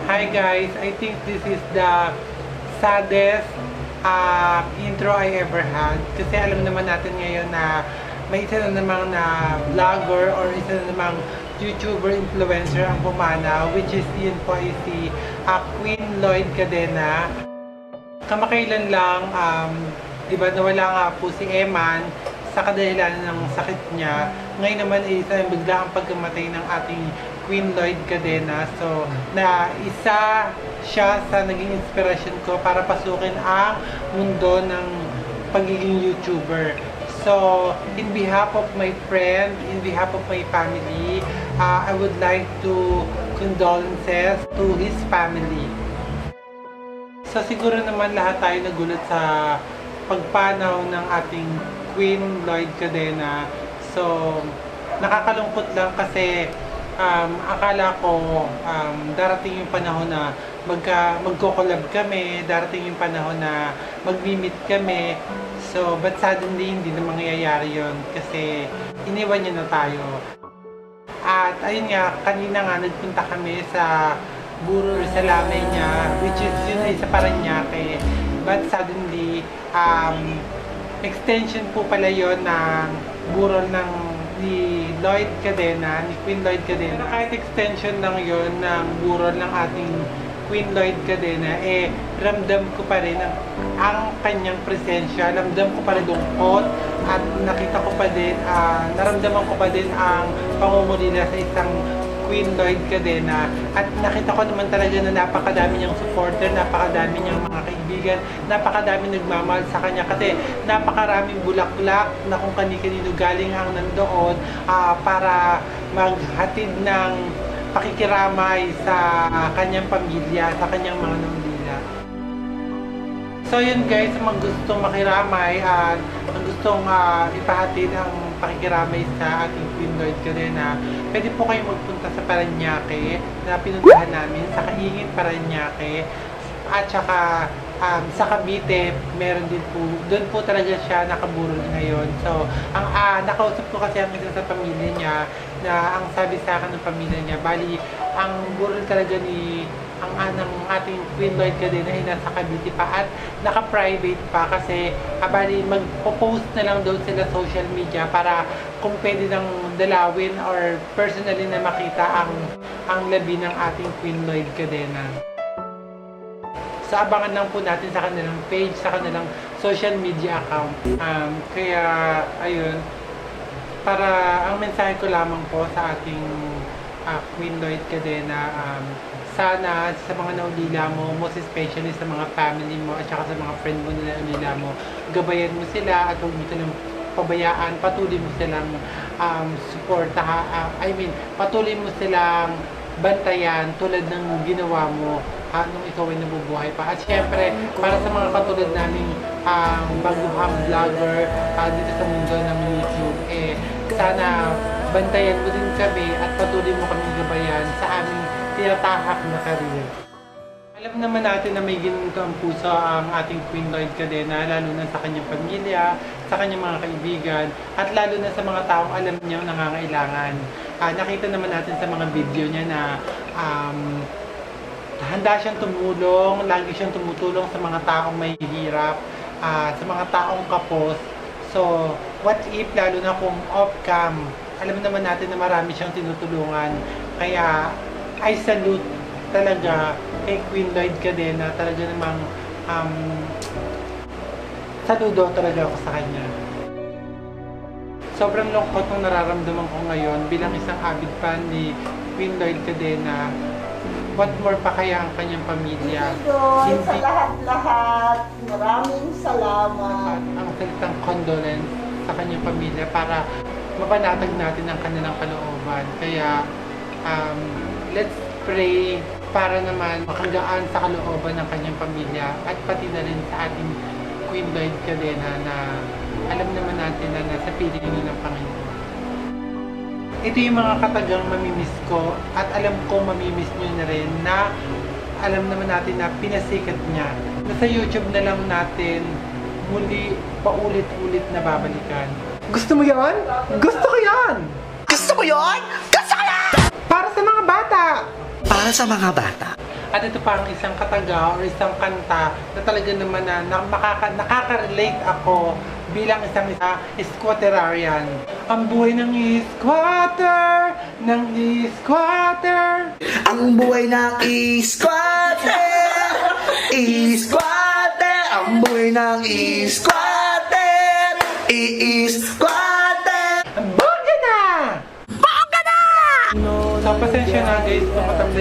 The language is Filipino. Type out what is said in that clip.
Hi guys, I think this is the saddest intro I ever had. Kasi alam naman natin ngayon na may isa na namang na vlogger or isa na namang YouTuber influencer ang pumanaw, which is yun po ay si Queen Lloyd Cadena. Kamakailan lang, di ba nawala nga po si Eman sa kadahilan ng sakit niya. Ngayon naman ay isa bigla ang pagkamatay ng ating Queen Lloyd Cadena. So, na isa siya sa naging inspiration ko para pasukin ang mundo ng pagiging YouTuber. So, in behalf of my friend, in behalf of my family, I would like to condolences to his family. So, siguro naman lahat tayo nagulat sa pagpanaw ng ating Queen Lloyd Cadena. So, nakakalungkot lang kasi akala ko darating yung panahon na magko-collab kami, darating yung panahon na mag-meet kami. So, but suddenly hindi na mangyayari yon kasi iniwan niya na tayo. At ayun nga, kanina nga nagpunta kami sa burol sa lamay niya, which is yun ay sa Parañaque. But suddenly, extension po pala yon ng burol ng ni Lloyd Cadena, ni Queen Lloyd Cadena. Kahit extension lang yon ng burol ng ating Queen Lloyd Cadena, ramdam ko pa rin ang kanyang presensya, ramdam ko pa rin lungkot at nakita ko pa din, naramdaman ko pa din ang pangungulila sa isang Queen Lloyd Cadena at nakita ko naman talaga na napakadami niyang supporter, napakadami niyang mga kaibigan, napakadami nagmamahal sa kanya kasi napakaraming bulaklak na kung kani-kanino galing ang nandoon para maghatid ng pakikiramay sa kanyang pamilya, sa kanyang mga nandila. So yun guys, mga gustong makiramay at ang gustong ipahatid ang pakikiramay sa ating Queen Lloyd Cadena, pwede po kayong magpunta sa Parañaque na pinuntahan namin, sa Kaingin Parañaque at saka sa Cavite, meron din po, doon po talaga siya nakaburol ngayon. So, ang nakausap ko kasi ang isa sa pamilya niya na ang sabi sa akin ng pamilya niya, bali, ang burol talaga ni ng ating Queen Lloyd Cadena ay nasa Cavite pa at naka-private pa kasi bali mag-post na lang doon sila social media para kung pwede nang dalawin or personally na makita ang labi ng ating Queen Lloyd Cadena. So, abangan lang po natin sa kanilang page, sa kanilang social media account. Kaya, ayun, para ang mensahe ko lamang po sa ating Queen Lloyd Cadena, sana sa mga naulila mo, most especially sa mga family mo at saka sa mga friend mo na naulila mo, gabayan mo sila at huwag mo silang pabayaan, patuloy mo silang patuloy mo silang bantayan tulad ng ginawa mo nung ikaw ay nabubuhay pa. At syempre, para sa mga katulad naming baguhang vlogger dito sa mundo ng YouTube, sana bantayan mo din kami at patuloy mo kami gabayan sa aming tinatahak na career. Alam naman natin na may ginto ang puso ang ating Queen Lloyd Cadena, lalo na sa kanyang pamilya, sa kanyang mga kaibigan, at lalo na sa mga taong alam niya nangangailangan. Nakita naman natin sa mga video niya na handa siyang tumulong, lagi siyang tumutulong sa mga taong may hirap, sa mga taong kapos. So, what if, lalo na kung off-cam, alam naman natin na marami siyang tinutulungan. Kaya, I salute talaga kay Queen Lloyd Cadena. Talaga namang saludo talaga ako sa kanya. Sobrang lungkot ng nararamdaman ko ngayon bilang isang avid fan ni Queen Lloyd Cadena. What more pa kaya ang kanyang pamilya? Hindi sa lahat-lahat, maraming salamat. Ang salitang condolence sa kanyang pamilya para mapanatag natin ang kanilang kalooban. Kaya, let's pray para naman makagaan sa kalooban ng kanyang pamilya at pati na rin sa ating Queen Lloyd Cadena na alam naman natin na nasa piling ng Panginoon. Ito yung mga katagang mamimiss ko at alam ko mamimiss nyo na rin na alam naman natin na pinasikat niya. Nasa YouTube na lang natin muli paulit-ulit na babalikan. Gusto mo yan? Gusto ko yan! Gusto ko yun! Gusto ko yan! Para sa mga bata! Para sa mga bata. At ito pa ang isang kataga or isang kanta na talaga naman na nakaka-relate ako bilang isang squatterarian. Ang buhay ng squatter, Ang buhay ng squatter, squatter. Ang buhay ng squatter, squatter. Bongga na! So, pasensya na guys, tumatanda